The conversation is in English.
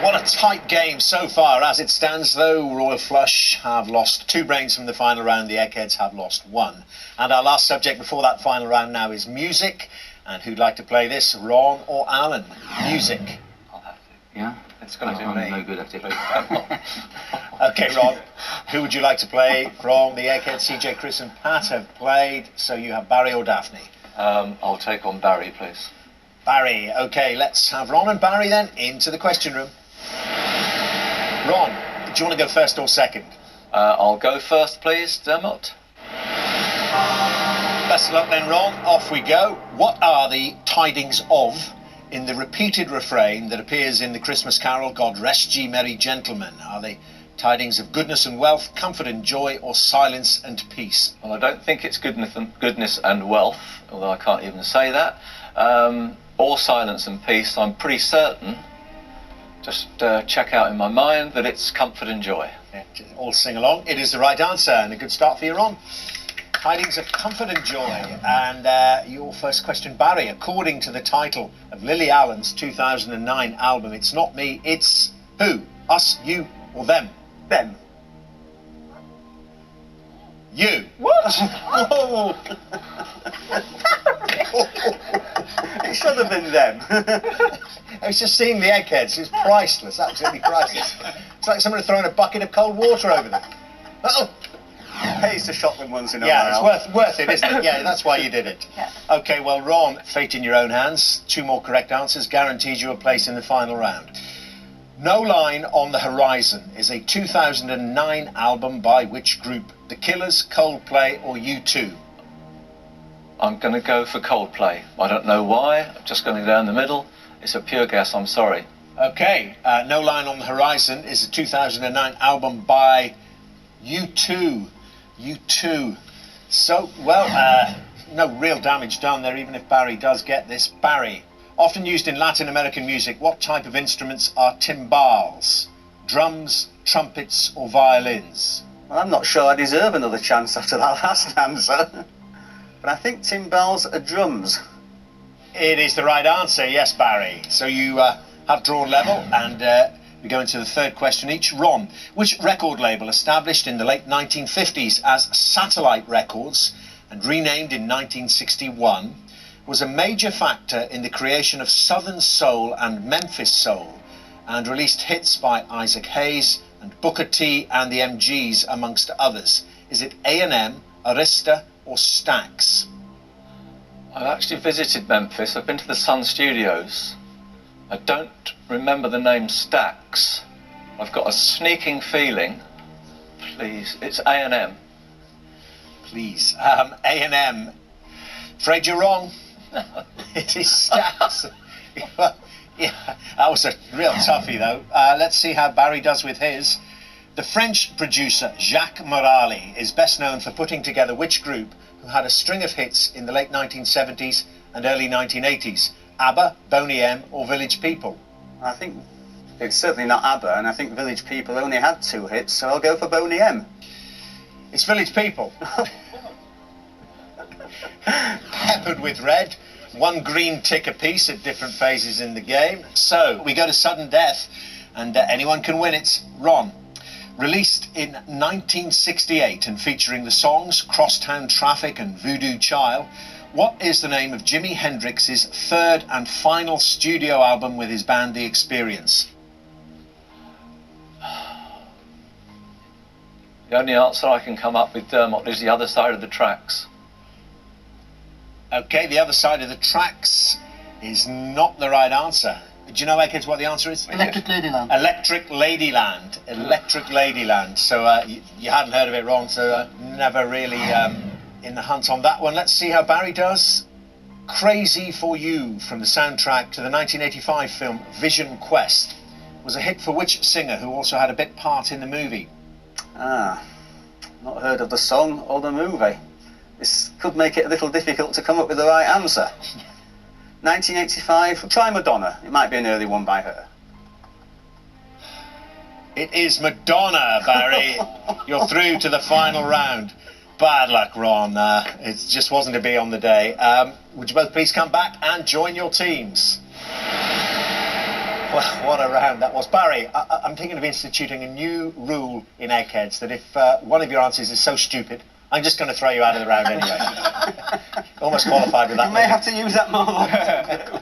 What a tight game so far. As it stands, though, Royal Flush have lost 2 brains from the final round. The Eggheads have lost 1. And our last subject before that final round now is music. And who'd like to play this, Ron or Alan? Music. I'll have to. Yeah? It's going to do I'm me. no good at it. OK, Ron, who would you like to play from the Eggheads? CJ, Chris and Pat have played, so you have Barry or Daphne? I'll take on Barry, please. Barry. OK, let's have Ron and Barry then into the question room. Ron, do you want to go first or second? I'll go first, please, Dermot. Best of luck then, Ron. Off we go. What are the tidings of in the repeated refrain that appears in the Christmas carol, God Rest Ye Merry Gentlemen? Are they tidings of goodness and wealth, comfort and joy, or silence and peace? Well, I don't think it's goodness and wealth, although I can't even say that. Or silence and peace. I'm pretty certain. Just check out in my mind that it's comfort and joy. Yeah, all sing along. It is the right answer, and a good start for you, Ron. Tidings of comfort and joy. And your first question, Barry. According to the title of Lily Allen's 2009 album, It's Not Me, It's who? Us, you, or them? Them. You. What? Oh. It should have been them. I was just seeing the Eggheads. It's priceless, absolutely priceless. It's like someone had thrown a bucket of cold water over them. Oh. Pays to shot them once in a while. Yeah, it's worth it, isn't it? Yeah, that's why you did it. Yeah. OK, well, Ron, fate in your own hands. 2 more correct answers guarantees you a place in the final round. No Line on the Horizon is a 2009 album by which group? The Killers, Coldplay, or U2? I'm going to go for Coldplay. I don't know why. I'm just going to go down the middle. It's a pure guess. I'm sorry. OK, No Line on the Horizon is a 2009 album by U2. U2. So, well, no real damage done there, even if Barry does get this. Barry, often used in Latin American music, what type of instruments are timbales? Drums, trumpets, or violins? Well, I'm not sure I deserve another chance after that last answer. But I think timbales are drums. It is the right answer, yes, Barry. So you have drawn level, and we go into the third question each. Ron, which record label, established in the late 1950s as Satellite Records and renamed in 1961, was a major factor in the creation of Southern Soul and Memphis Soul, and released hits by Isaac Hayes and Booker T and the MGs, amongst others? Is it A&M, Arista, or Stax? I've actually visited Memphis. I've been to the Sun Studios. I don't remember the name Stax. I've got a sneaking feeling. Please, it's A&M. Please. A&M. Afraid you're wrong. It is Stax. Yeah, that was a real toughie, though. Let's see how Barry does with his. The French producer Jacques Morali is best known for putting together which group who had a string of hits in the late 1970s and early 1980s? ABBA, Boney M, or Village People? I think it's certainly not ABBA, and I think Village People only had 2 hits, so I'll go for Boney M. It's Village People. Peppered with red, 1 green tick apiece at different phases in the game. So we go to sudden death, and anyone can win it. Ron. Released in 1968 and featuring the songs Crosstown Traffic and Voodoo Child, what is the name of Jimi Hendrix's 3rd and final studio album with his band The Experience? The only answer I can come up with, Dermot, is The Other Side of the Tracks. OK, The Other Side of the Tracks is not the right answer. Do you know, Eggheads, what the answer is? Electric Ladyland. Electric Ladyland. Electric Ladyland. So you hadn't heard of it, Ron, so never really in the hunt on that one. Let's see how Barry does. Crazy for You, from the soundtrack to the 1985 film Vision Quest, was a hit for which singer who also had a bit part in the movie? Ah, not heard of the song or the movie. This could make it a little difficult to come up with the right answer. 1985, try Madonna. It might be an early one by her. It is Madonna, Barry. You're through to the final round. Bad luck, Ron. It just wasn't to be on the day. Would you both please come back and join your teams? Well, what a round that was. Barry, I'm thinking of instituting a new rule in Eggheads that if one of your answers is so stupid, I'm just going to throw you out of the round anyway. Almost qualified with that. You may have to use that more.